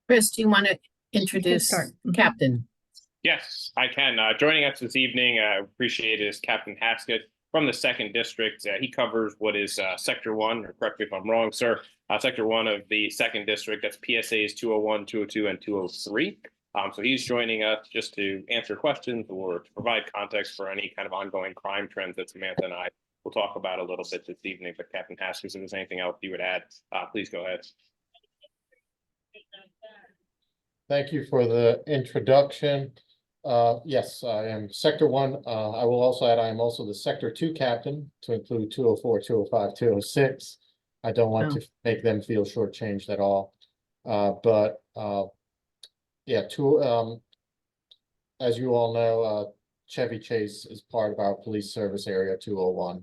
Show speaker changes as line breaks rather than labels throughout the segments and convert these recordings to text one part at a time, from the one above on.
Chris, do you want to introduce Captain?
Yes, I can. Joining us this evening, appreciate it, is Captain Haskett from the 2nd District. He covers what is Sector 1, or correct me if I'm wrong, sir, Sector 1 of the 2nd District. That's PSAs 201, 202, and 203. So he's joining us just to answer questions or to provide context for any kind of ongoing crime trends that Samantha and I will talk about a little bit this evening. But Captain Haskett, if there's anything else you would add, please go ahead.
Thank you for the introduction. Yes, I am Sector 1. I will also add I am also the Sector 2 captain to include 204, 205, 206. I don't want to make them feel shortchanged at all. Yeah, as you all know, Chevy Chase is part of our police service area 201.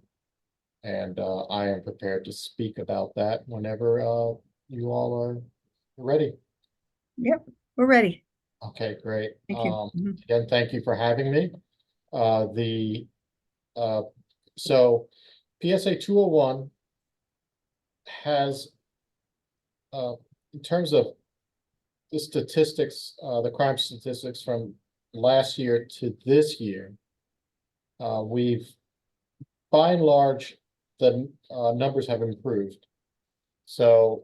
And I am prepared to speak about that whenever you all are ready.
Yep, we're ready.
Okay, great.
Thank you.
Again, thank you for having me. So PSA 201 has, in terms of the statistics, the crime statistics from last year to this year, we've, by and large, the numbers have improved. So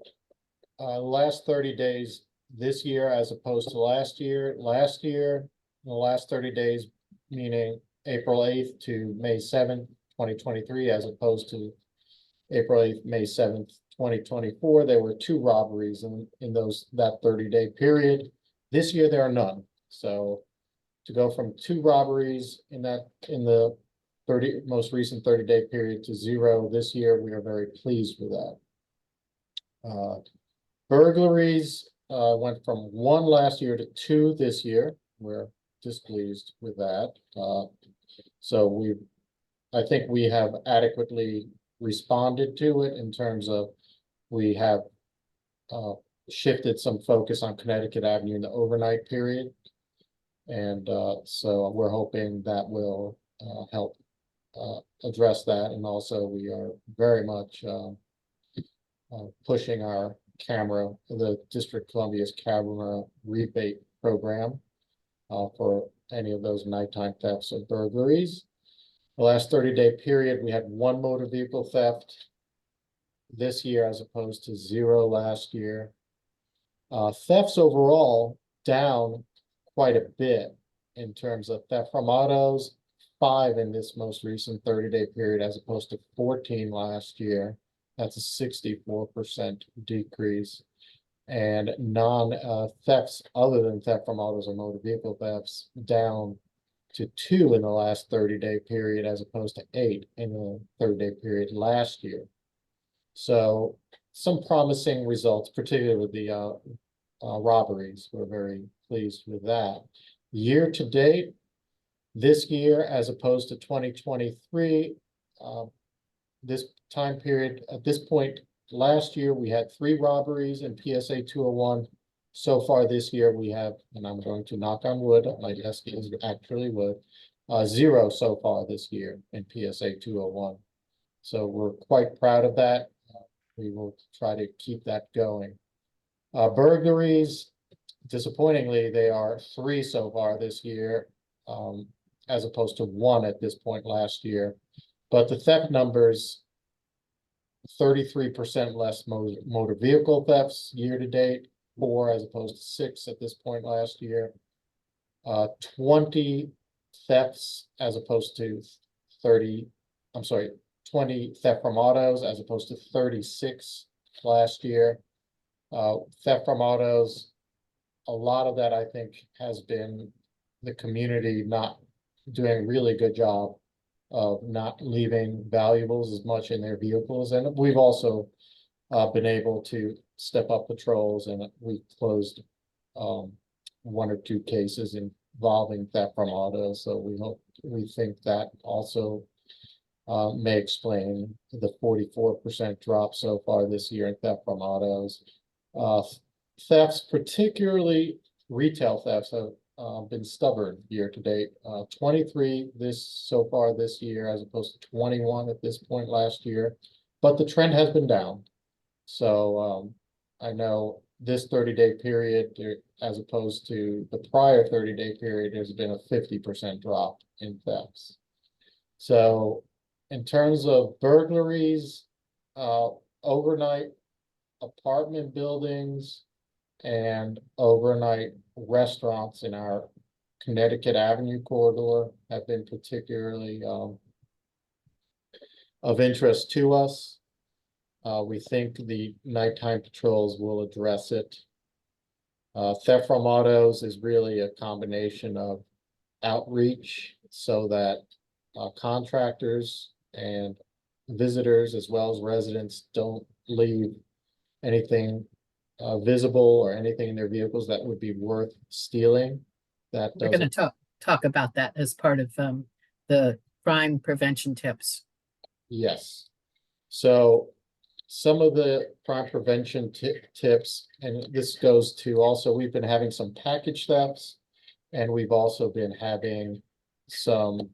last 30 days, this year as opposed to last year, in the last 30 days, meaning April 8th to May 7th, 2023, as opposed to April 8th, May 7th, 2024, there were 2 robberies in that 30-day period. This year there are none. So to go from 2 robberies in the most recent 30-day period to 0 this year, we are very pleased with that. Burglaries went from 1 last year to 2 this year. We're displeased with that. So I think we have adequately responded to it in terms of we have shifted some focus on Connecticut Avenue in the overnight period. And so we're hoping that will help address that. And also we are very much pushing the District of Columbia's camera rebate program for any of those nighttime thefts or burglaries. The last 30-day period, we had 1 motor vehicle theft this year as opposed to 0 last year. Thefts overall down quite a bit in terms of theft from autos, 5 in this most recent 30-day period as opposed to 14 last year. That's a 64% decrease. And thefts other than theft from autos or motor vehicle thefts down to 2 in the last 30-day period as opposed to 8 in the 30-day period last year. So some promising results, particularly with the robberies. We're very pleased with that. Year to date, this year as opposed to 2023, this time period, at this point last year, we had 3 robberies in PSA 201. So far this year, we have, and I'm going to knock on wood, my desk is actually wood, 0 so far this year in PSA 201. So we're quite proud of that. We will try to keep that going. Burglaries, disappointingly, they are 3 so far this year, as opposed to 1 at this point last year. But the theft numbers, 33% less motor vehicle thefts year to date, 4 as opposed to 6 at this point last year. 20 thefts as opposed to 20 theft from autos as opposed to 36 last year. Theft from autos, a lot of that I think has been the community not doing a really good job of not leaving valuables as much in their vehicles. And we've also been able to step up patrols, and we closed 1 or 2 cases involving theft from autos. So we think that also may explain the 44% drop so far this year in theft from autos. Thefts, particularly retail thefts, have been stubborn year to date. 23 so far this year, as opposed to 21 at this point last year. But the trend has been down. So I know this 30-day period, as opposed to the prior 30-day period, there's been a 50% drop in thefts. So in terms of burglaries, overnight apartment buildings and overnight restaurants in our Connecticut Avenue corridor have been particularly of interest to us. We think the nighttime patrols will address it. Theft from autos is really a combination of outreach so that contractors and visitors as well as residents don't leave anything visible or anything in their vehicles that would be worth stealing. That
We're going to talk about that as part of the crime prevention tips.
Yes. So some of the crime prevention tips, and this goes to also, we've been having some package thefts, and we've also been having some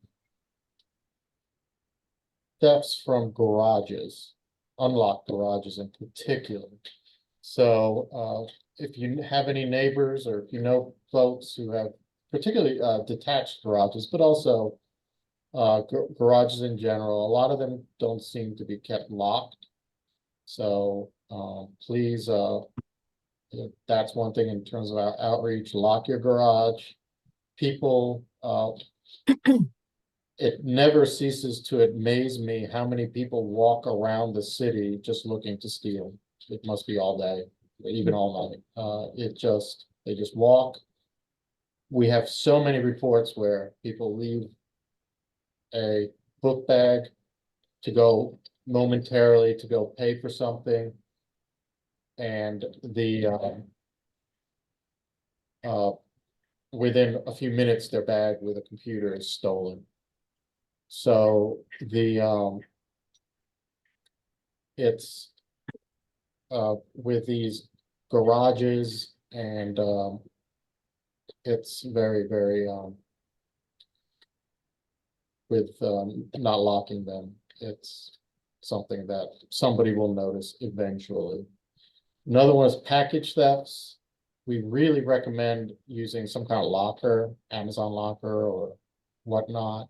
thefts from garages, unlocked garages in particular. So if you have any neighbors or if you know folks who have particularly detached garages, but also garages in general, a lot of them don't seem to be kept locked. So please, that's one thing in terms of our outreach, lock your garage. People, it never ceases to amaze me how many people walk around the city just looking to steal. It must be all day, even all night. They just walk. We have so many reports where people leave a book bag to go momentarily to go pay for something, and within a few minutes their bag with a computer is stolen. So it's with these garages, and it's very, very with not locking them, it's something that somebody will notice eventually. Another one is package thefts. We really recommend using some kind of locker, Amazon locker or whatnot.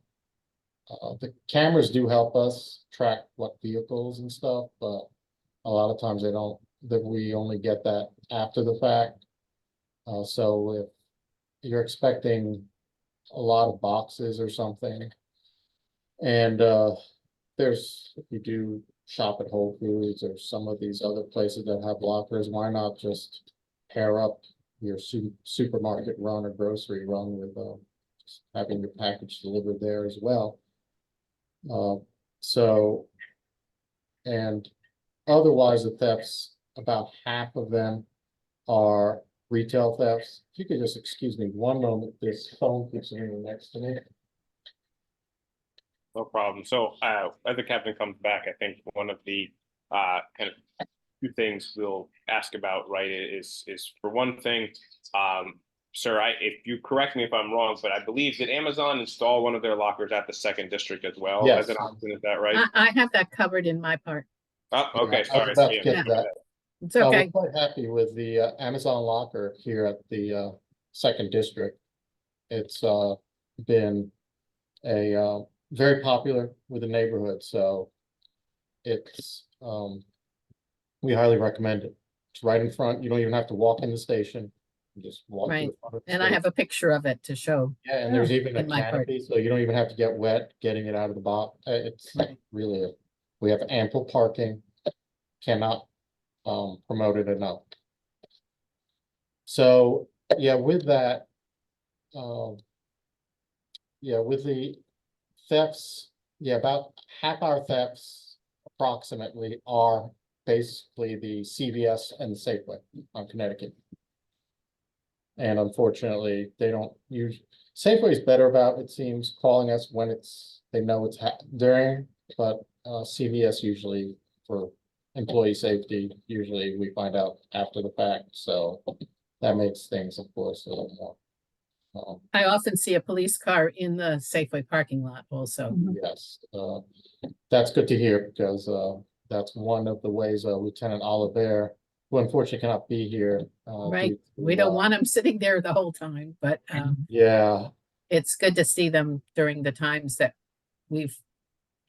The cameras do help us track what vehicles and stuff, but a lot of times we only get that after the fact. So if you're expecting a lot of boxes or something, and if you do shop at Whole Foods or some of these other places that have lockers, why not just pair up your supermarket run or grocery run with just having your package delivered there as well. And otherwise the thefts, about half of them are retail thefts. If you could just excuse me one moment, this phone keeps ringing next to me.
No problem. So as the captain comes back, I think one of the kind of two things we'll ask about, right, is for one thing, sir, if you correct me if I'm wrong, but I believe that Amazon installed one of their lockers at the second district as well.
Yes.
As an option, is that right?
I have that covered in my part.
Oh, okay,
I was
sorry.
about to get to that.
It's okay.
We're quite happy with the Amazon locker here at the second district. It's been a very popular with the neighborhood, so it's we highly recommend it. It's right in front. You don't even have to walk in the station. You just walk to
Right.
the front of the
And I have
station.
a picture of it to show.
Yeah, and there's even a
in my part.
canopy, so you don't even have to get wet getting it out of the box. It's really we have ample parking. Cannot promote it enough. So yeah, with that, yeah, with the thefts, yeah, about half our thefts approximately are basically the CVS and the Safeway on Connecticut. And unfortunately, they don't use Safeway is better about, it seems, calling us when they know it's during, but CVS usually, for employee safety, usually we find out after the fact, so that makes things, of course, a little more
I often see a police car in the Safeway parking lot also.
Mhm.
Yes, that's good to hear because that's one of the ways Lieutenant Oliver, who unfortunately cannot be here.
Right.
due to,
We don't want them sitting there the whole time, but
Yeah,
it's good to see them during the times that we've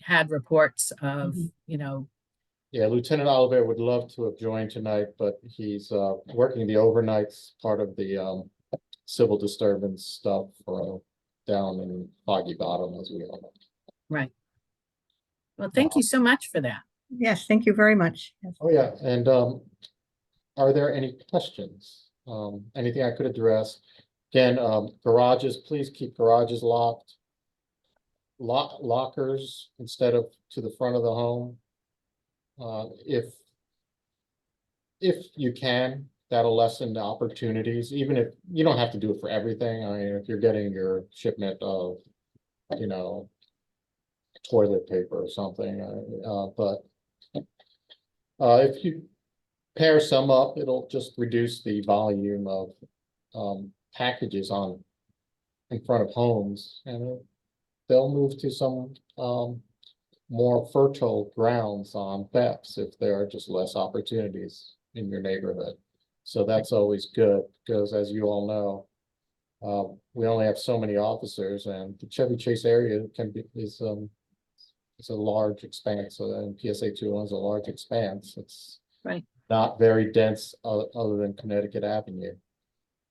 had reports of,
Mhm.
you know,
yeah, Lieutenant Oliver would love to have joined tonight, but he's working the overnights, part of the civil disturbance stuff down in Foggy Bottom, as we all know.
right. Well, thank you so much for that.
Yes, thank you very much. Yes.
Oh, yeah, and are there any questions? Anything I could address? Again, garages, please keep garages locked. Lockers instead of to the front of the home. If you can, that'll lessen the opportunities, even if you don't have to do it for everything. I mean, if you're getting your shipment of, you know, toilet paper or something, but if you pair some up, it'll just reduce the volume of packages in front of homes, and they'll move to some more fertile grounds on thefts if there are just less opportunities in your neighborhood. So that's always good, because as you all know, we only have so many officers, and the Chevy Chase area is a large expanse, and PSA 201 is a large expanse. It's
Right.
not very dense other than Connecticut Avenue.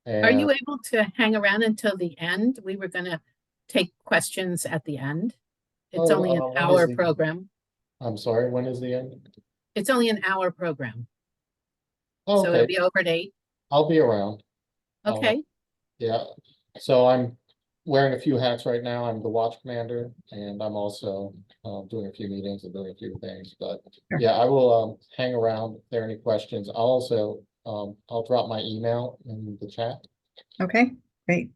Are you
And
able to hang around until the end? We were gonna take questions at the end. It's
Oh,
only an
when is
hour
the-
program.
I'm sorry, when is the end?
It's only an hour program,
Oh,
so it'll
okay,
be over at 8.
I'll be around.
Okay,
Yeah, so I'm wearing a few hats right now. I'm the watch commander, and I'm also doing a few meetings and doing a few things, but
Sure.
yeah, I will hang around if there are any questions. I'll also I'll drop my email in the chat.
Okay, great.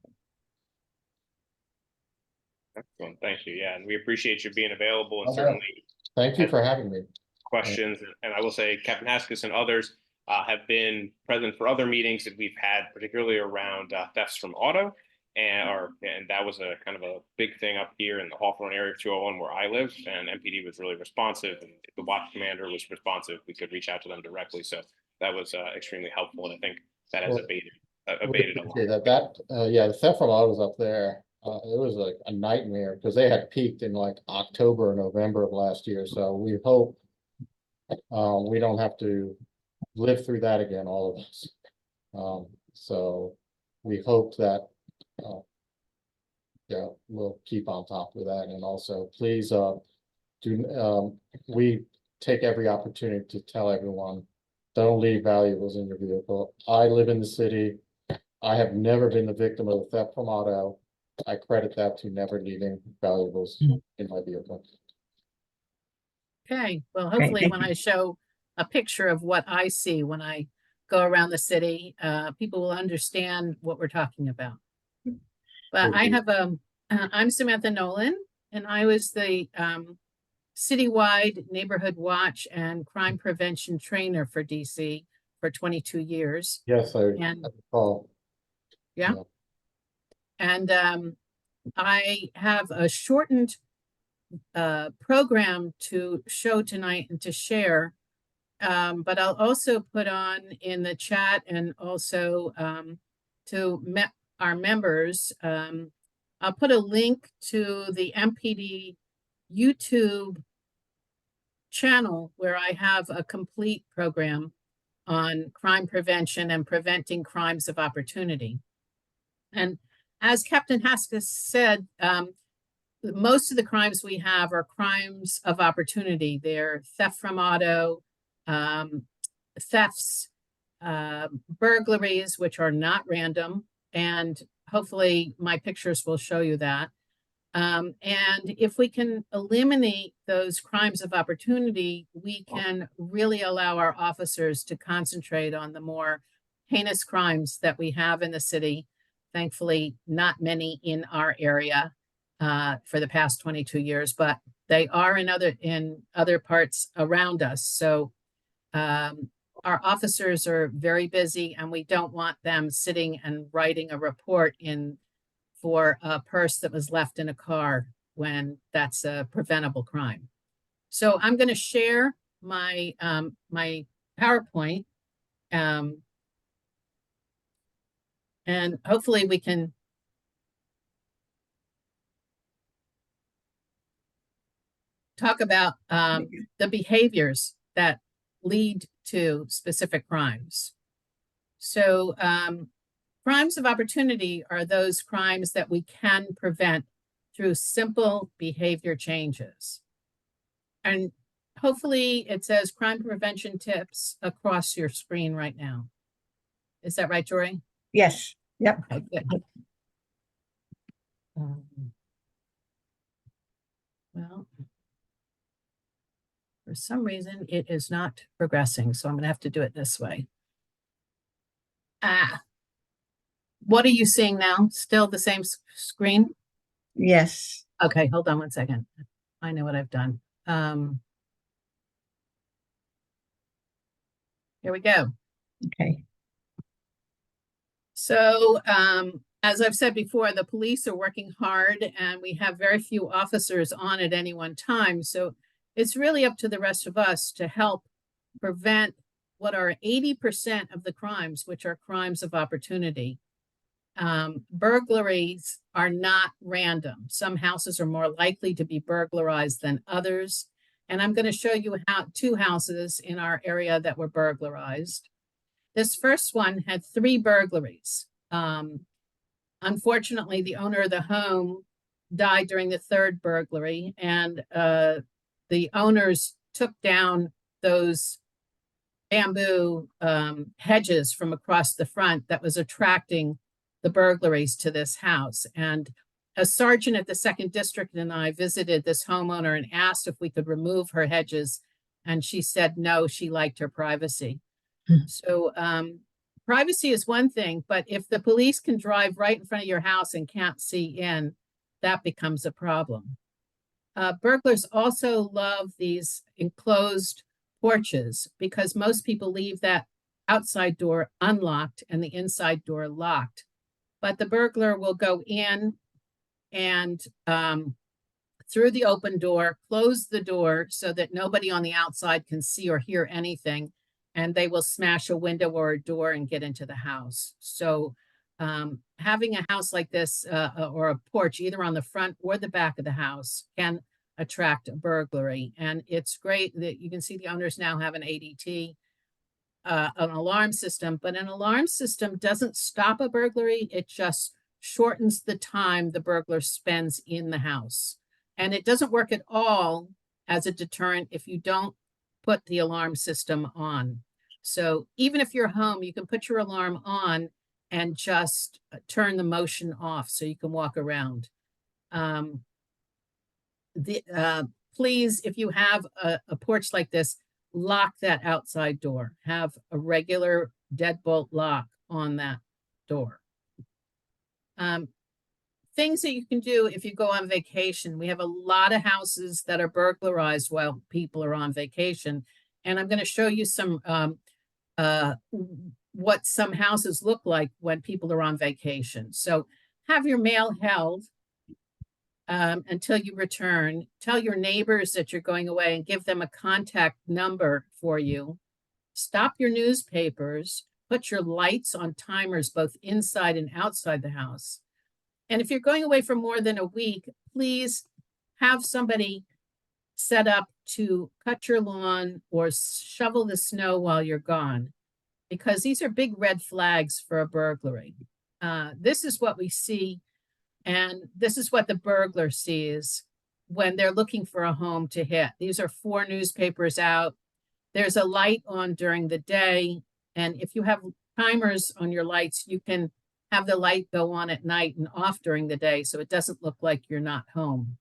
Excellent. Thank you. Yeah, and we appreciate you being available and
Oh, yeah.
certainly
Thank you for having me.
questions. And I will say Captain Haskis and others have been present for other meetings that we've had, particularly around thefts from auto. And that was a kind of a big thing up here in the Hawthorne area of 201 where I live, and MPD was really responsive, and if the watch commander was responsive, we could reach out to them directly. So that was extremely helpful, and I think that has
Well,
abated a lot.
Okay, yeah, the theft from autos up there, it was like a nightmare because they had peaked in like October or November of last year. So we hope we don't have to live through that again, all of us. So we hope that yeah, we'll keep on top of that. And also, please we take every opportunity to tell everyone, don't leave valuables in your vehicle. I live in the city. I have never been the victim of a theft from auto. I credit that to never leaving valuables in my vehicle.
okay. Well,
Great,
hopefully
thank
when
you.
I show a picture of what I see when I go around the city, people will understand what we're talking about. But I
Okay.
have I'm Samantha Nolan, and I was the citywide neighborhood watch and crime prevention trainer for DC for 22 years.
Yes, I
And
recall.
yeah, and I have a shortened program to show tonight and to share. But I'll also put on in the chat and also to our members, I'll put a link to the MPD YouTube channel where I have a complete program on crime prevention and preventing crimes of opportunity. And as Captain Haskis said, most of the crimes we have are crimes of opportunity. They're theft from auto, thefts, burglaries, which are not random, and hopefully my pictures will show you that. And if we can eliminate those crimes of opportunity, we can really allow our officers to concentrate on the more heinous crimes that we have in the city. Thankfully, not many in our area for the past 22 years, but they are in other parts around us. So our officers are very busy, and we don't want them sitting and writing a report in for a purse that was left in a car when that's a preventable crime. So I'm going to share my my PowerPoint, and hopefully we can talk about the behaviors that lead to specific crimes. So crimes of opportunity are those crimes that we can prevent through simple behavior changes. And hopefully it says crime prevention tips across your screen right now. Is that right, Jory?
Yes. Yep.
Okay, good. Well, for some reason, it is not progressing, so I'm going to have to do it this way. What are you seeing now? Still the same screen?
Yes.
Okay, hold on one second. I know what I've done. Here we go.
Okay.
So, as I've said before, the police are working hard and we have very few officers on at any one time. So it's really up to the rest of us to help prevent what are 80% of the crimes, which are crimes of opportunity. Burglaries are not random. Some houses are more likely to be burglarized than others. And I'm going to show you how 2 houses in our area that were burglarized. This first one had 3 burglaries. Unfortunately, the owner of the home died during the 3rd burglary, and the owners took down those bamboo hedges from across the front that was attracting the burglaries to this house. And a sergeant at the 2nd District and I visited this homeowner and asked if we could remove her hedges. And she said no, she liked her privacy. So privacy is one thing, but if the police can drive right in front of your house and can't see in, that becomes a problem. Burglars also love these enclosed porches because most people leave that outside door unlocked and the inside door locked. But the burglar will go in and through the open door, close the door so that nobody on the outside can see or hear anything. And they will smash a window or a door and get into the house. So having a house like this or a porch, either on the front or the back of the house, can attract a burglary. And it's great that you can see the owners now have an ADT, an alarm system, but an alarm system doesn't stop a burglary. It just shortens the time the burglar spends in the house. And it doesn't work at all as a deterrent if you don't put the alarm system on. So even if you're home, you can put your alarm on and just turn the motion off so you can walk around. Please, if you have a porch like this, lock that outside door. Have a regular deadbolt lock on that door. Things that you can do if you go on vacation. We have a lot of houses that are burglarized while people are on vacation. And I'm going to show you some what some houses look like when people are on vacation. So have your mail held until you return. Tell your neighbors that you're going away and give them a contact number for you. Stop your newspapers. Put your lights on timers both inside and outside the house. And if you're going away for more than a week, please have somebody set up to cut your lawn or shovel the snow while you're gone, because these are big red flags for a burglary. This is what we see, and this is what the burglar sees when they're looking for a home to hit. These are 4 newspapers out. There's a light on during the day, and if you have timers on your lights, you can have the light go on at night and off during the day so it doesn't look like you're not home.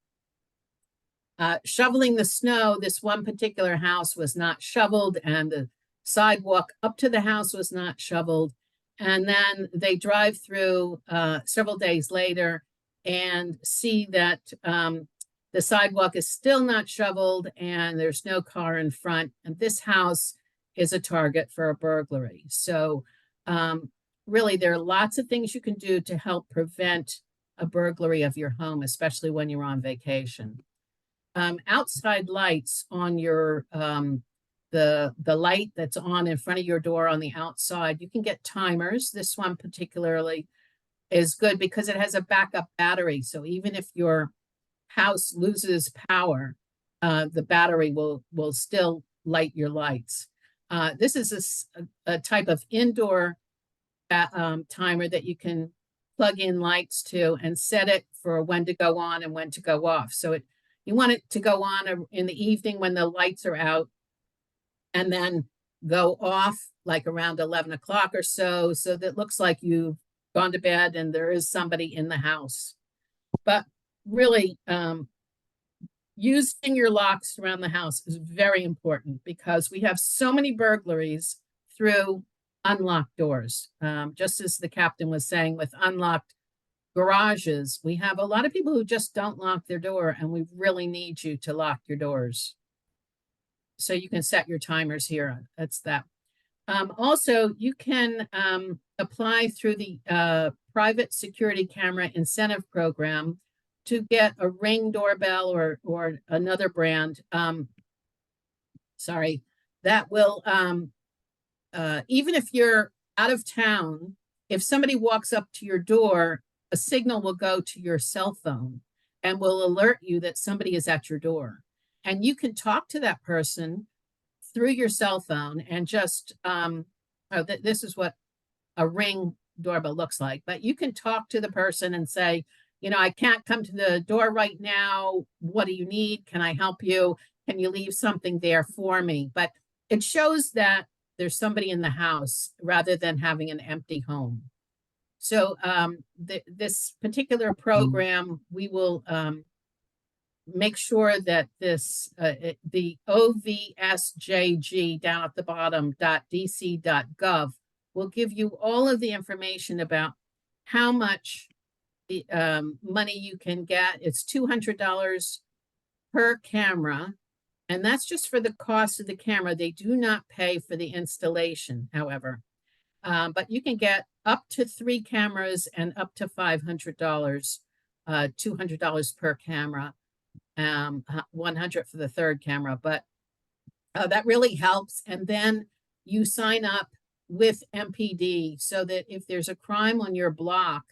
Shoveling the snow, this one particular house was not shoveled, and the sidewalk up to the house was not shoveled. And then they drive through several days later and see that the sidewalk is still not shoveled and there's no car in front. And this house is a target for a burglary. So really, there are lots of things you can do to help prevent a burglary of your home, especially when you're on vacation. Outside lights on your, the light that's on in front of your door on the outside, you can get timers. This one particularly is good because it has a backup battery. So even if your house loses power, the battery will still light your lights. This is a type of indoor timer that you can plug in lights to and set it for when to go on and when to go off. So you want it to go on in the evening when the lights are out, and then go off like around 11 o'clock or so that it looks like you've gone to bed and there is somebody in the house. But really, using your locks around the house is very important because we have so many burglaries through unlocked doors. Just as the captain was saying, with unlocked garages, we have a lot of people who just don't lock their door, and we really need you to lock your doors. So you can set your timers here. That's that. Also, you can apply through the private security camera incentive program to get a Ring doorbell or another brand. That will, even if you're out of town, if somebody walks up to your door, a signal will go to your cell phone and will alert you that somebody is at your door. And you can talk to that person through your cell phone and just, this is what a Ring doorbell looks like, but you can talk to the person and say, you know, I can't come to the door right now. What do you need? Can I help you? Can you leave something there for me? But it shows that there's somebody in the house rather than having an empty home. So this particular program, we will make sure that this, the OVSJG down at the bottom, .dc.gov will give you all of the information about how much money you can get. It's $200 per camera, and that's just for the cost of the camera. They do not pay for the installation, however. But you can get up to 3 cameras and up to $500, $200 per camera, $100 for the third camera. But that really helps. And then you sign up with MPD so that if there's a crime on your block,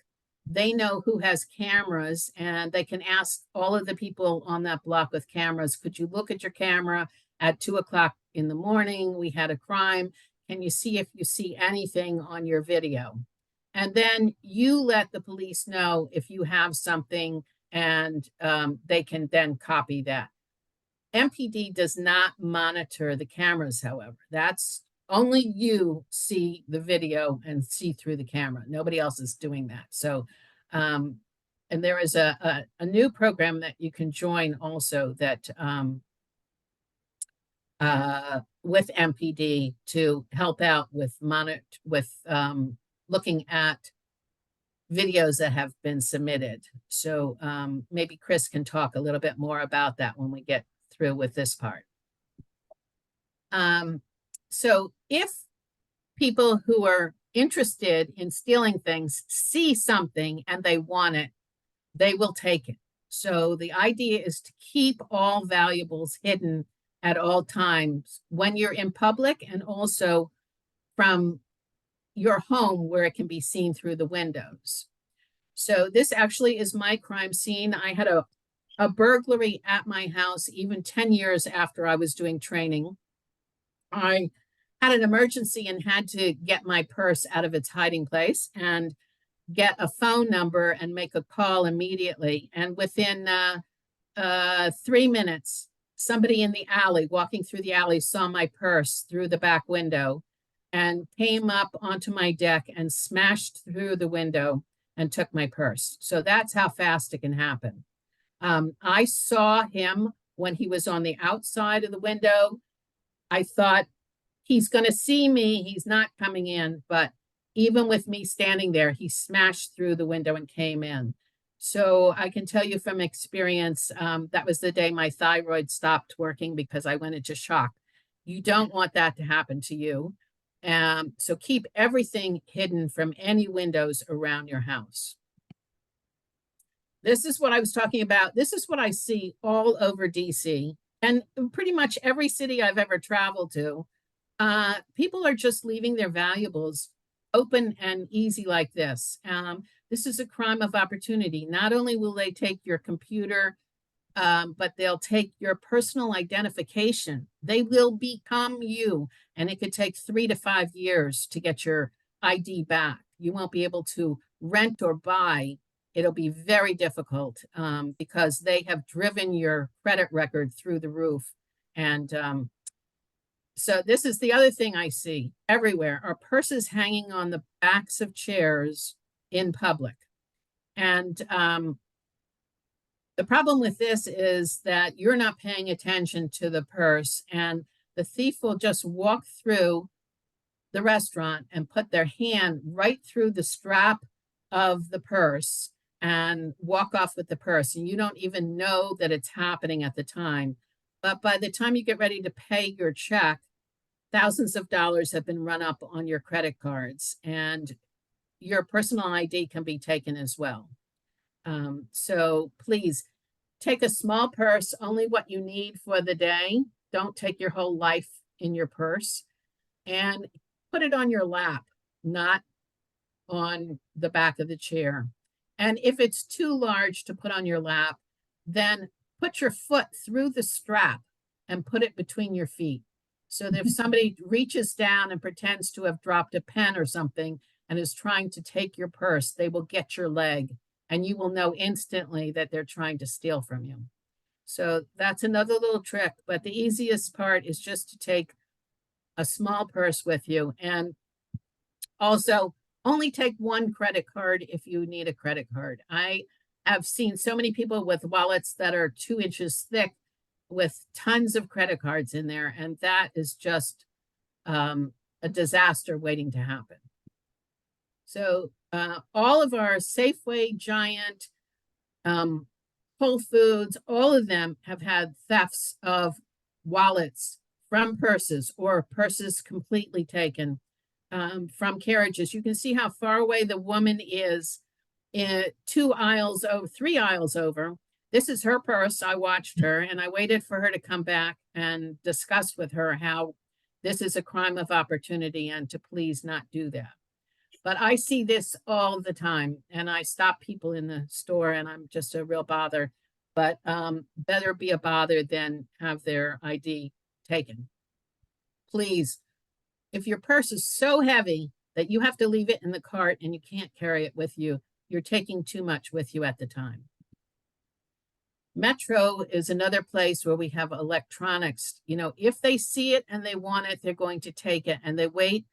they know who has cameras, and they can ask all of the people on that block with cameras, could you look at your camera at 2 o'clock in the morning? We had a crime. Can you see if you see anything on your video? And then you let the police know if you have something, and they can then copy that. MPD does not monitor the cameras, however. That's only you see the video and see through the camera. Nobody else is doing that. So, and there is a new program that you can join also that with MPD to help out with looking at videos that have been submitted. So maybe Chris can talk a little bit more about that when we get through with this part. So if people who are interested in stealing things see something and they want it, they will take it. So the idea is to keep all valuables hidden at all times when you're in public, and also from your home where it can be seen through the windows. So this actually is my crime scene. I had a burglary at my house even 10 years after I was doing training. I had an emergency and had to get my purse out of its hiding place and get a phone number and make a call immediately. And within 3 minutes, somebody in the alley, walking through the alley, saw my purse through the back window and came up onto my deck and smashed through the window and took my purse. So that's how fast it can happen. I saw him when he was on the outside of the window. I thought, he's going to see me. He's not coming in. But even with me standing there, he smashed through the window and came in. So I can tell you from experience, that was the day my thyroid stopped working because I went into shock. You don't want that to happen to you. So keep everything hidden from any windows around your house. This is what I was talking about. This is what I see all over DC and pretty much every city I've ever traveled to. People are just leaving their valuables open and easy like this. This is a crime of opportunity. Not only will they take your computer, but they'll take your personal identification. They will become you, and it could take 3 to 5 years to get your ID back. You won't be able to rent or buy. It'll be very difficult because they have driven your credit record through the roof. And so this is the other thing I see everywhere are purses hanging on the backs of chairs in public. And the problem with this is that you're not paying attention to the purse, and the thief will just walk through the restaurant and put their hand right through the strap of the purse and walk off with the purse. And you don't even know that it's happening at the time. But by the time you get ready to pay your check, thousands of dollars have been run up on your credit cards, and your personal ID can be taken as well. So please take a small purse, only what you need for the day. Don't take your whole life in your purse, and put it on your lap, not on the back of the chair. And if it's too large to put on your lap, then put your foot through the strap and put it between your feet. So that if somebody reaches down and pretends to have dropped a pen or something and is trying to take your purse, they will get your leg, and you will know instantly that they're trying to steal from you. So that's another little trick, but the easiest part is just to take a small purse with you. And also only take one credit card if you need a credit card. I have seen so many people with wallets that are 2 inches thick with tons of credit cards in there, and that is just a disaster waiting to happen. So all of our Safeway, Giant, Whole Foods, all of them have had thefts of wallets from purses, or purses completely taken from carriages. You can see how far away the woman is in 3 aisles over. This is her purse. I watched her, and I waited for her to come back and discuss with her how this is a crime of opportunity and to please not do that. But I see this all the time, and I stop people in the store, and I'm just a real bother. But better be a bother than have their ID taken. Please, if your purse is so heavy that you have to leave it in the cart and you can't carry it with you, you're taking too much with you at the time. Metro is another place where we have electronics. You know, if they see it and they want it, they're going to take it, and they wait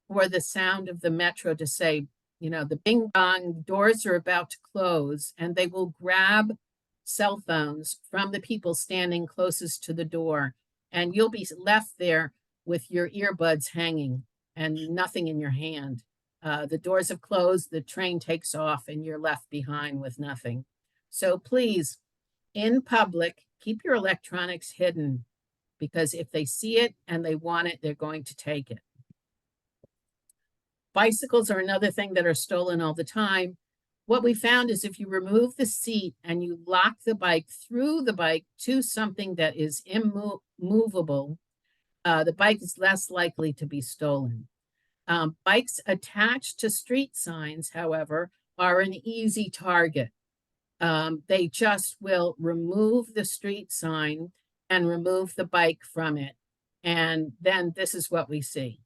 for the sound of the Metro to say, you know, the bing bong, doors are about to close, and they will grab cell phones from the people standing closest to the door, and you'll be left there with your earbuds hanging and nothing in your hand. The doors have closed, the train takes off, and you're left behind with nothing. So please, in public, keep your electronics hidden, because if they see it and they want it, they're going to take it. Bicycles are another thing that are stolen all the time. What we found is if you remove the seat and you lock the bike through the bike to something that is immovable, the bike is less likely to be stolen. Bikes attached to street signs, however, are an easy target. They just will remove the street sign and remove the bike from it. And then this is what we see.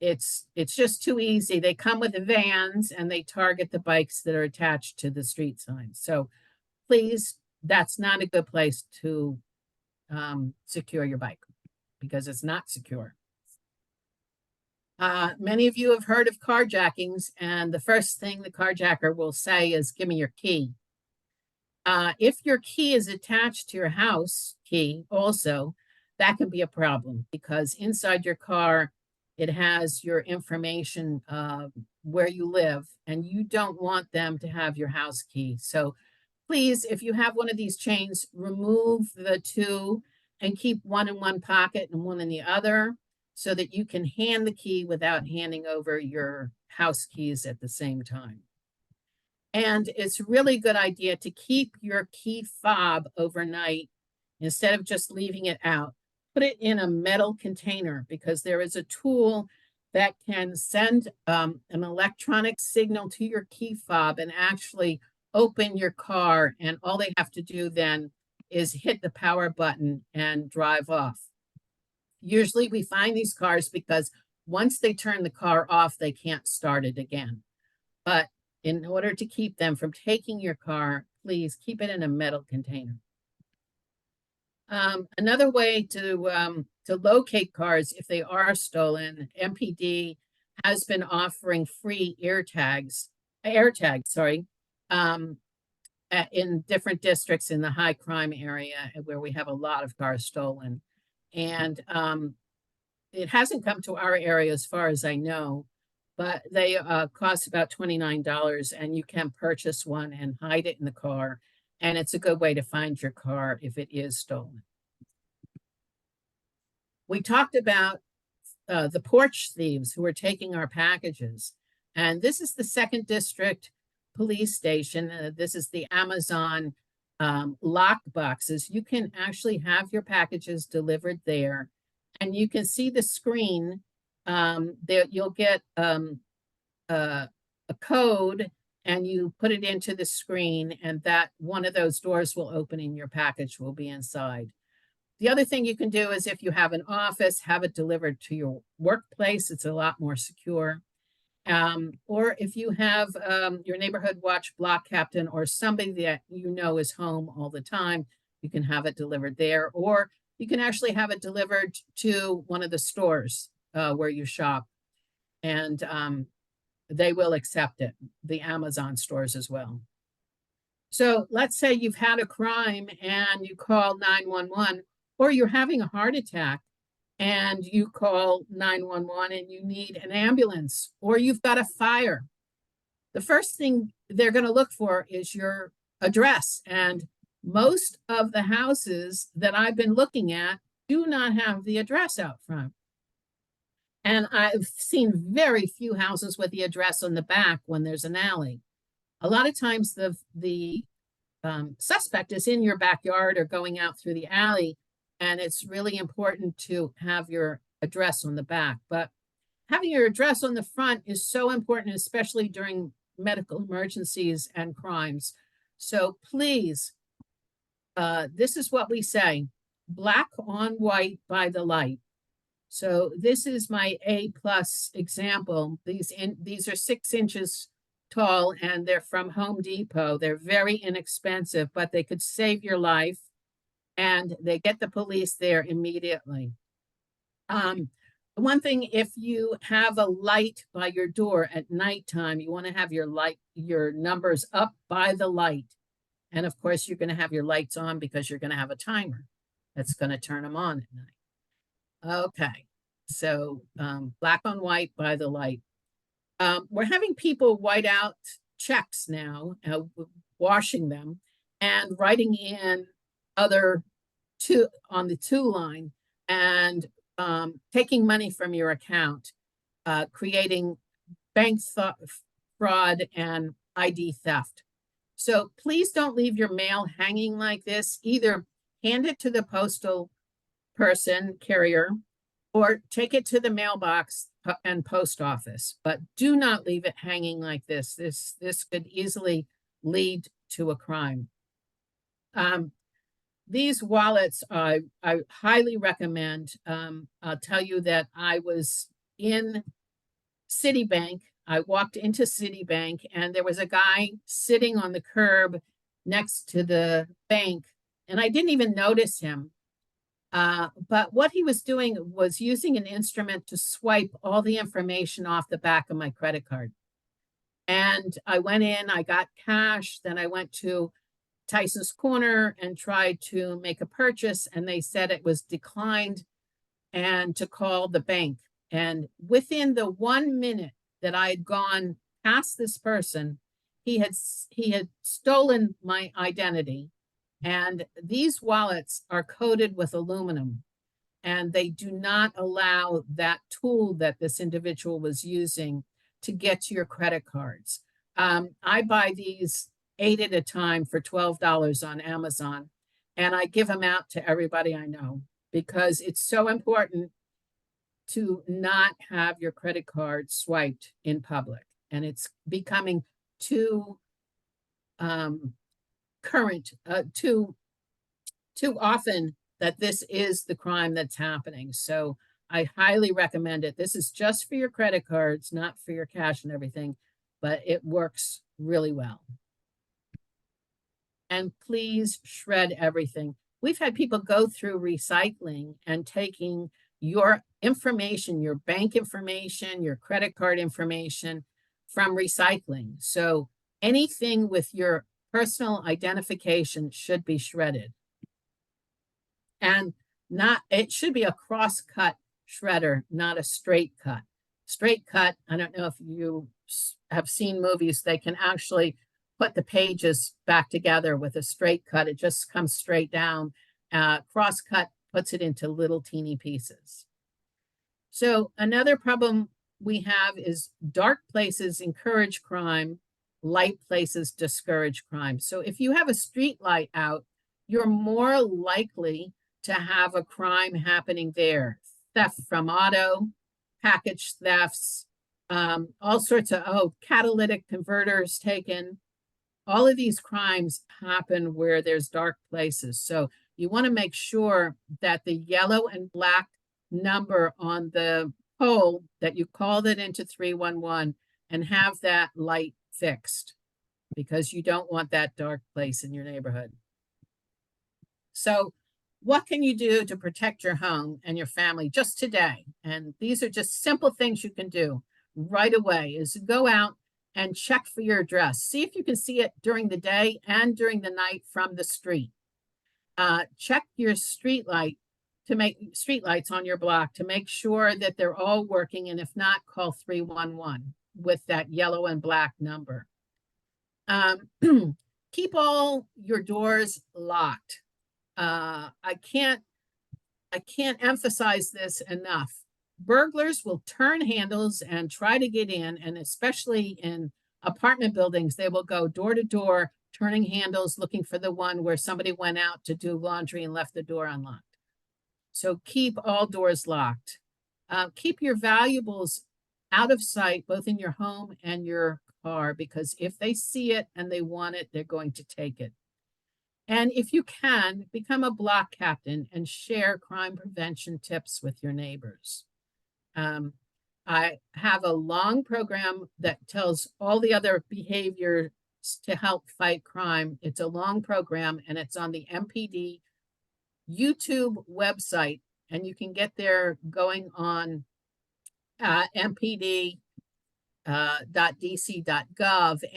It's just too easy. They come with the vans and they target the bikes that are attached to the street signs. So please, that's not a good place to secure your bike, because it's not secure. Many of you have heard of carjackings, and the first thing the carjacker will say is, "Give me your key." If your key is attached to your house key also, that can be a problem, because inside your car, it has your information where you live, and you don't want them to have your house key. So please, if you have one of these chains, remove the two and keep one in one pocket and one in the other, so that you can hand the key without handing over your house keys at the same time. And it's a really good idea to keep your key fob overnight instead of just leaving it out. Put it in a metal container because there is a tool that can send an electronic signal to your key fob and actually open your car. And all they have to do then is hit the power button and drive off. Usually we find these cars because once they turn the car off, they can't start it again. But in order to keep them from taking your car, please keep it in a metal container. Another way to locate cars if they are stolen, MPD has been offering free AirTags, in different districts in the high crime area where we have a lot of cars stolen. And it hasn't come to our area as far as I know, but they cost about $29 and you can purchase one and hide it in the car. And it's a good way to find your car if it is stolen. We talked about the porch thieves who are taking our packages. And this is the 2nd District Police Station. This is the Amazon lock boxes. You can actually have your packages delivered there. And you can see the screen. There you'll get a code and you put it into the screen, and that one of those doors will open and your package will be inside. The other thing you can do is if you have an office, have it delivered to your workplace. It's a lot more secure. Or if you have your neighborhood watch block captain or somebody that you know is home all the time, you can have it delivered there. Or you can actually have it delivered to one of the stores where you shop. And they will accept it, the Amazon stores as well. So let's say you've had a crime and you call 911, or you're having a heart attack and you call 911 and you need an ambulance, or you've got a fire. The first thing they're going to look for is your address. And most of the houses that I've been looking at do not have the address out front. And I've seen very few houses with the address on the back when there's an alley. A lot of times the suspect is in your backyard or going out through the alley, and it's really important to have your address on the back. But having your address on the front is so important, especially during medical emergencies and crimes. So please, this is what we say, black on white by the light. So this is my A+ example. These are 6 inches tall and they're from Home Depot. They're very inexpensive, but they could save your life and they get the police there immediately. One thing, if you have a light by your door at nighttime, you want to have your numbers up by the light. And of course, you're going to have your lights on because you're going to have a timer that's going to turn them on at night. Okay, so black on white by the light. We're having people white out checks now, washing them and writing in other on the to line and taking money from your account, creating bank fraud and ID theft. So please don't leave your mail hanging like this. Either hand it to the postal person, carrier, or take it to the mailbox and post office, but do not leave it hanging like this. This could easily lead to a crime. These wallets I highly recommend. I'll tell you that I was in Citibank. I walked into Citibank and there was a guy sitting on the curb next to the bank, and I didn't even notice him. But what he was doing was using an instrument to swipe all the information off the back of my credit card. And I went in, I got cash, then I went to Tyson's Corner and tried to make a purchase, and they said it was declined and to call the bank. And within the 1 minute that I had gone past this person, he had stolen my identity. And these wallets are coated with aluminum, and they do not allow that tool that this individual was using to get to your credit cards. I buy these 8 at a time for $12 on Amazon, and I give them out to everybody I know because it's so important to not have your credit card swiped in public. And it's becoming too current, too often that this is the crime that's happening. So I highly recommend it. This is just for your credit cards, not for your cash and everything, but it works really well. And please shred everything. We've had people go through recycling and taking your information, your bank information, your credit card information from recycling. So anything with your personal identification should be shredded. And it should be a cross-cut shredder, not a straight cut. Straight cut, I don't know if you have seen movies, they can actually put the pages back together with a straight cut. It just comes straight down. Cross cut puts it into little teeny pieces. So another problem we have is dark places encourage crime, light places discourage crime. So if you have a street light out, you're more likely to have a crime happening there. Theft from auto, package thefts, all sorts of, catalytic converters taken. All of these crimes happen where there's dark places. So you want to make sure that the yellow and black number on the pole that you called it into 311 and have that light fixed because you don't want that dark place in your neighborhood. So what can you do to protect your home and your family just today? And these are just simple things you can do right away is go out and check for your address. See if you can see it during the day and during the night from the street. Check your street lights on your block to make sure that they're all working. And if not, call 311 with that yellow and black number. Keep all your doors locked. I can't emphasize this enough. Burglars will turn handles and try to get in, and especially in apartment buildings, they will go door to door, turning handles, looking for the one where somebody went out to do laundry and left the door unlocked. So keep all doors locked. Keep your valuables out of sight, both in your home and your car, because if they see it and they want it, they're going to take it. And if you can, become a block captain and share crime prevention tips with your neighbors. I have a long program that tells all the other behaviors to help fight crime. It's a long program and it's on the MPD YouTube website, and you can get there going on mpd.dc.gov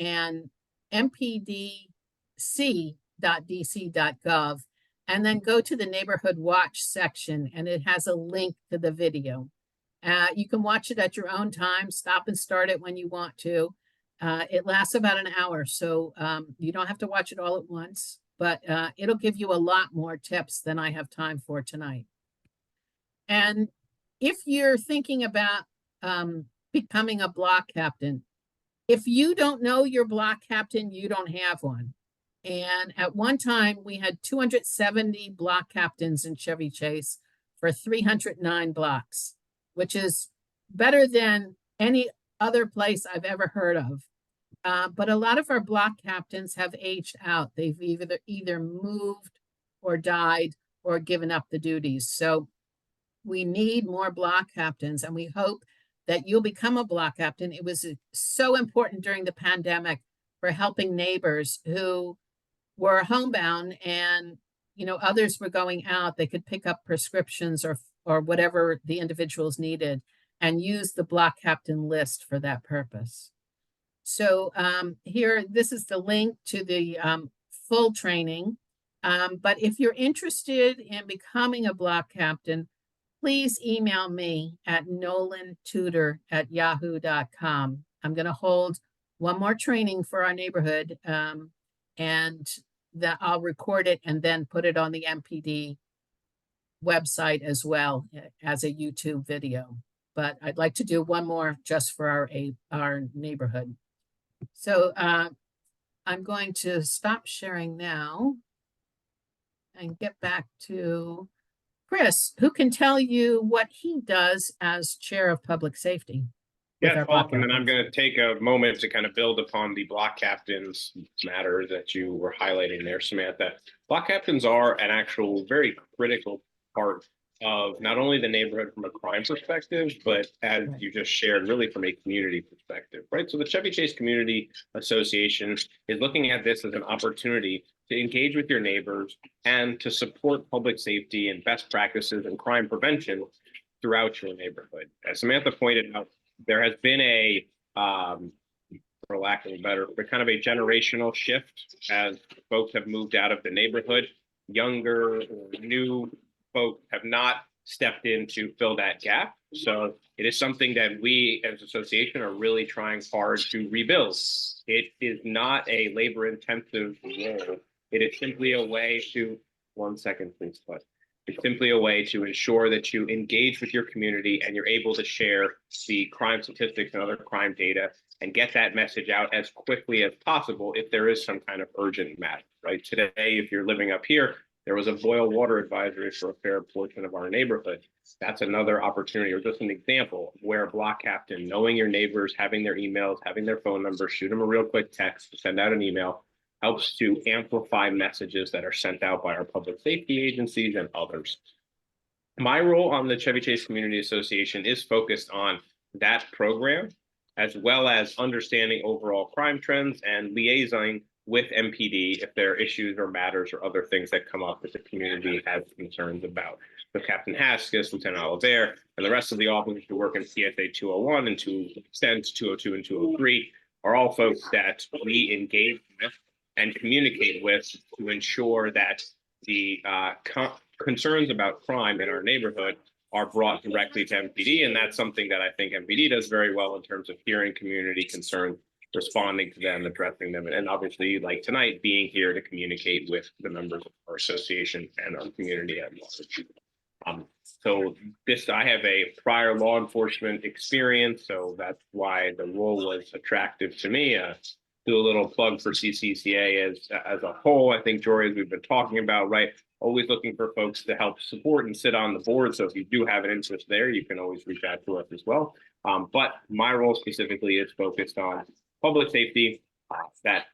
and mpdc.dc.gov, and then go to the neighborhood watch section, and it has a link to the video. You can watch it at your own time, stop and start it when you want to. It lasts about an hour, so you don't have to watch it all at once, but it'll give you a lot more tips than I have time for tonight. And if you're thinking about becoming a block captain, if you don't know your block captain, you don't have one. And at one time, we had 270 block captains in Chevy Chase for 309 blocks, which is better than any other place I've ever heard of. But a lot of our block captains have aged out. They've either moved or died or given up the duties. So we need more block captains, and we hope that you'll become a block captain. It was so important during the pandemic for helping neighbors who were homebound and, others were going out. They could pick up prescriptions or whatever the individuals needed and use the block captain list for that purpose. So here, this is the link to the full training. But if you're interested in becoming a block captain, please email me at nolantutor@yahoo.com. I'm going to hold one more training for our neighborhood, and that I'll record it and then put it on the MPD website as well as a YouTube video. But I'd like to do one more just for our neighborhood. So I'm going to stop sharing now and get back to Chris, who can tell you what he does as chair of public safety. with
Yeah,
our block
welcome. And I'm
captains.
going to take a moment to kind of build upon the block captains matter that you were highlighting there, Samantha. Block captains are an actual very critical part of not only the neighborhood from a crime perspective, but as
Right.
you just shared, really from a community perspective, right? So the Chevy Chase Community Association is looking at this as an opportunity to engage with your neighbors and to support public safety and best practices and crime prevention throughout your neighborhood. As Samantha pointed out, there has been a, for lack of a better, but kind of a generational shift as folks have moved out of the neighborhood. Younger or new folks have not stepped in to fill that gap. So it is something that we as an association are really trying hard to rebuild. It is not a labor intensive role. It is simply a way to, 1 second, please, but it's simply a way to ensure that you engage with your community and you're able to share the crime statistics and other crime data and get that message out as quickly as possible if there is some kind of urgent matter, right? Today, if you're living up here, there was a boil water advisory for a fair portion of our neighborhood. That's another opportunity or just an example where a block captain, knowing your neighbors, having their emails, having their phone number, shoot them a real quick text, send out an email, helps to amplify messages that are sent out by our public safety agencies and others. My role on the Chevy Chase Community Association is focused on that program, as well as understanding overall crime trends and liaisoning with MPD if there are issues or matters or other things that come up that the community has concerns about. So Captain Haskis, Lieutenant Oliver, and the rest of the officers who work in CSA 201 and to extent 202 and 203 are all folks that we engage with and communicate with to ensure that the concerns about crime in our neighborhood are brought directly to MPD. And that's something that I think MPD does very well in terms of hearing community concerns, responding to them, addressing them, and obviously, like tonight, being here to communicate with the members of our association and our community at large. So I have a prior law enforcement experience, so that's why the role was attractive to me. Do a little plug for CCCA as a whole. I think, Jory, as we've been talking about, right, always looking for folks to help support and sit on the board. So if you do have an interest there, you can always reach out to us as well. But my role specifically is focused on public safety, that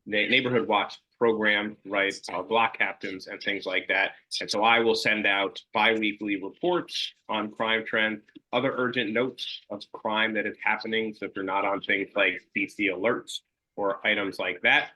neighborhood watch program, right, block captains and things like that. And so I will send out bi-weekly reports on crime trends, other urgent notes of crime that is happening. So if you're not on things like DC alerts or items like that,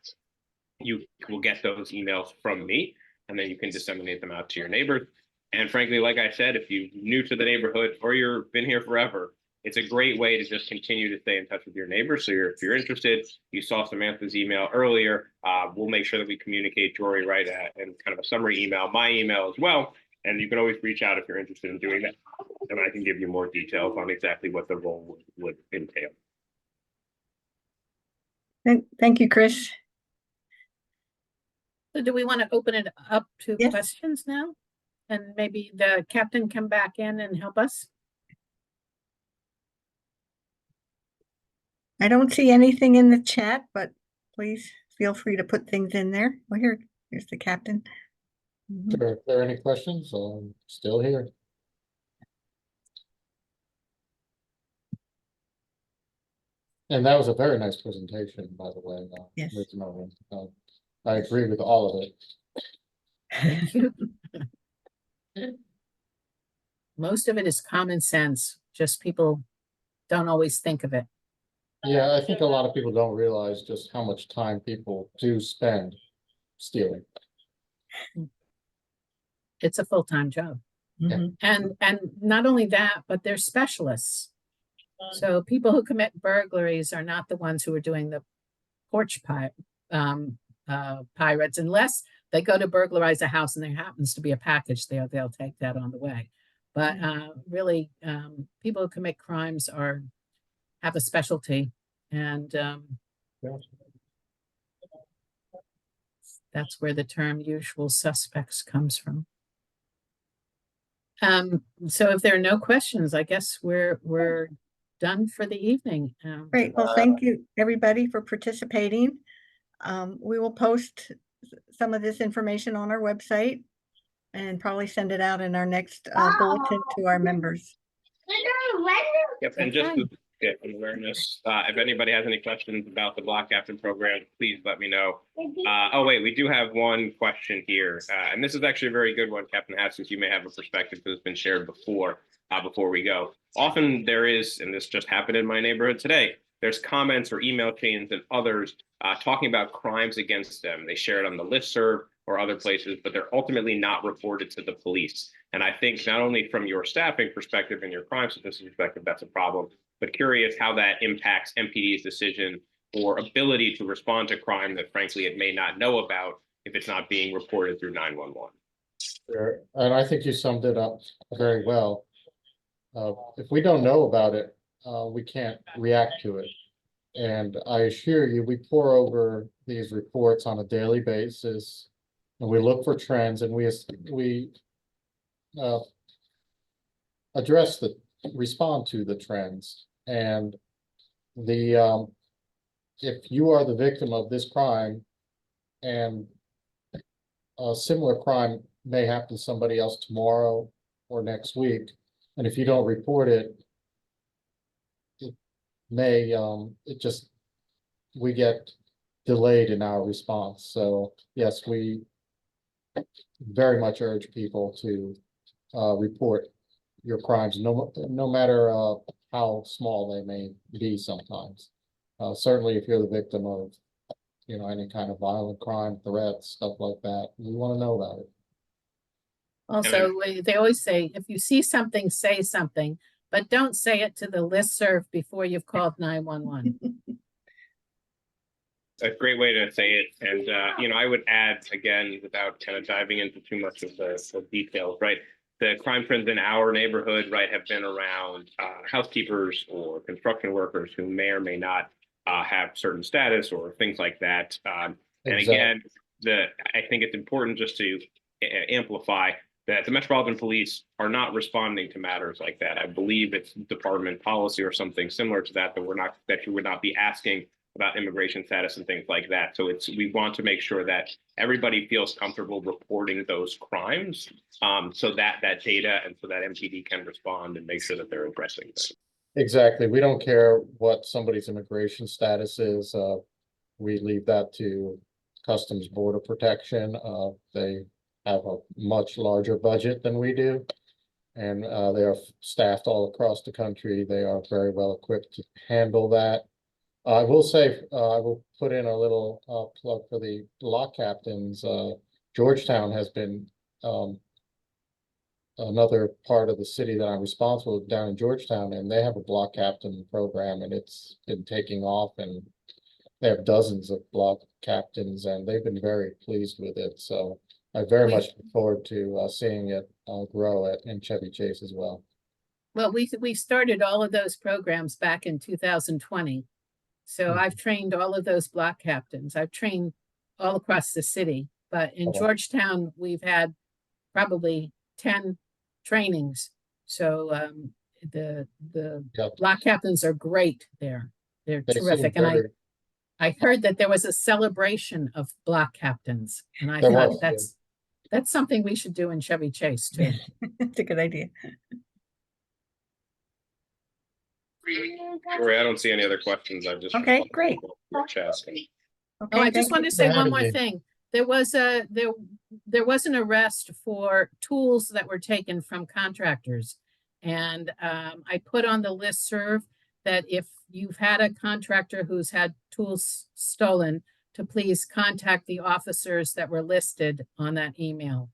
you will get those emails from me, and then you can disseminate them out to your neighbors. And frankly, like I said, if you're new to the neighborhood or you've been here forever, it's a great way to just continue to stay in touch with your neighbors. So if you're interested, you saw Samantha's email earlier, we'll make sure that we communicate, Jory, right, and kind of a summary email, my email as well. And you can always reach out if you're interested in doing that. And I can give you more details on exactly what the role would entail.
Thank you, Chris.
So do we want to open it up to
Yes.
questions now? And maybe the captain come back in and help us?
I don't see anything in the chat, but please feel free to put things in there. Well, here's the captain. Mhm.
Sure, if there are any questions, I'm still here. And that was a very nice presentation, by the way.
Yes.
Ms. Merwin. I agree with all of it.
Thank you. Most of it is common sense, just people don't always think of it.
Yeah, I think a lot of people don't realize just how much time people do spend stealing.
It's a full-time job.
Mhm.
And not only that, but they're specialists. So people who commit burglaries are not the ones who are doing the porch pirates, unless they go to burglarize a house and there happens to be a package there, they'll take that on the way. But really, people who commit crimes have a specialty, and that's where the term usual suspects comes from. So if there are no questions, I guess we're done for the evening.
Great. Well, thank you, everybody, for participating. We will post some of this information on our website and probably send it out in our next bulletin to our members.
Yep, and just
Okay.
to get an awareness, if anybody has any questions about the block captain program, please let me know. Oh wait, we do have one question here, and this is actually a very good one, Captain Haskins. You may have a perspective that has been shared before we go. Often there is, and this just happened in my neighborhood today, there's comments or email chains and others talking about crimes against them. They share it on the listserv or other places, but they're ultimately not reported to the police. And I think not only from your staffing perspective and your crime statistics perspective, that's a problem, but curious how that impacts MPD's decision or ability to respond to crime that frankly it may not know about if it's not being reported through 911.
Sure. And I think you summed it up very well. If we don't know about it, we can't react to it. And I assure you, we pour over these reports on a daily basis, and we look for trends, and we respond to the trends. And if you are the victim of this crime, and a similar crime may happen to somebody else tomorrow or next week, and if you don't report it, we get delayed in our response. So yes, we very much urge people to report your crimes, no matter how small they may be sometimes. Certainly if you're the victim of, any kind of violent crime, threats, stuff like that, we want to know about it.
Also, they always say, if you see something, say something, but don't say it to the listserv before you've called 911.
A great way to say it. And, I would add, again, without kind of diving into too much of the details, right? The crime trends in our neighborhood, right, have been around housekeepers or construction workers who may or may not have certain status or things like that. And again, I think it's important just to amplify that the Metropolitan Police are not responding to matters like that. I believe it's department policy or something similar to that, that you would not be asking about immigration status and things like that. So we want to make sure that everybody feels comfortable reporting those crimes, so that data and so that MPD can respond and make sure that they're addressing things.
Exactly. We don't care what somebody's immigration status is. We leave that to Customs Border Protection. They have a much larger budget than we do, and they are staffed all across the country. They are very well equipped to handle that. I will say, I will put in a little plug for the block captains. Georgetown has been another part of the city that I'm responsible down in Georgetown, and they have a block captain program, and it's been taking off, and they have dozens of block captains, and they've been very pleased with it. So I very much look forward to seeing it grow in Chevy Chase as well.
Well, we started all of those programs back in 2020. So I've trained all of those block captains. I've trained all across the city, but in Georgetown, we've had probably 10 trainings. So the block captains are great there. They're terrific. And I heard that there was a celebration of block captains, and I thought that's something we should do in Chevy Chase too.
It's a good idea.
Sorry, I don't see any other questions. I've just
okay, great.
Okay, I just want to say one more thing. There was an arrest for tools that were taken from contractors, and I put on the listserv that if you've had a contractor who's had tools stolen, to please contact the officers that were listed on that email,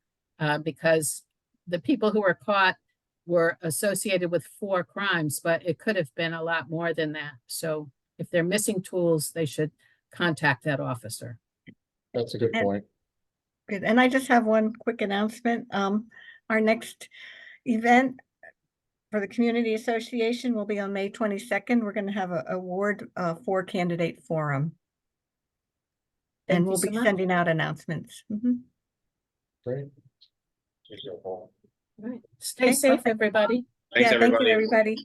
because the people who were caught were associated with 4 crimes, but it could have been a lot more than that. So if they're missing tools, they should contact that officer.
That's a good point.
Good. And I just have one quick announcement. Our next event for the Community Association will be on May 22nd. We're going to have an award for candidate forum. And we'll be sending out announcements.
Great.
Right. Stay safe, everybody.
Thanks,
yeah,
everybody.
thank you, everybody.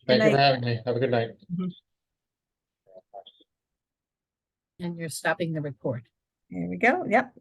Thank you for
night.
having me. Have a good night.
And you're stopping the record.
Here we go. Yep.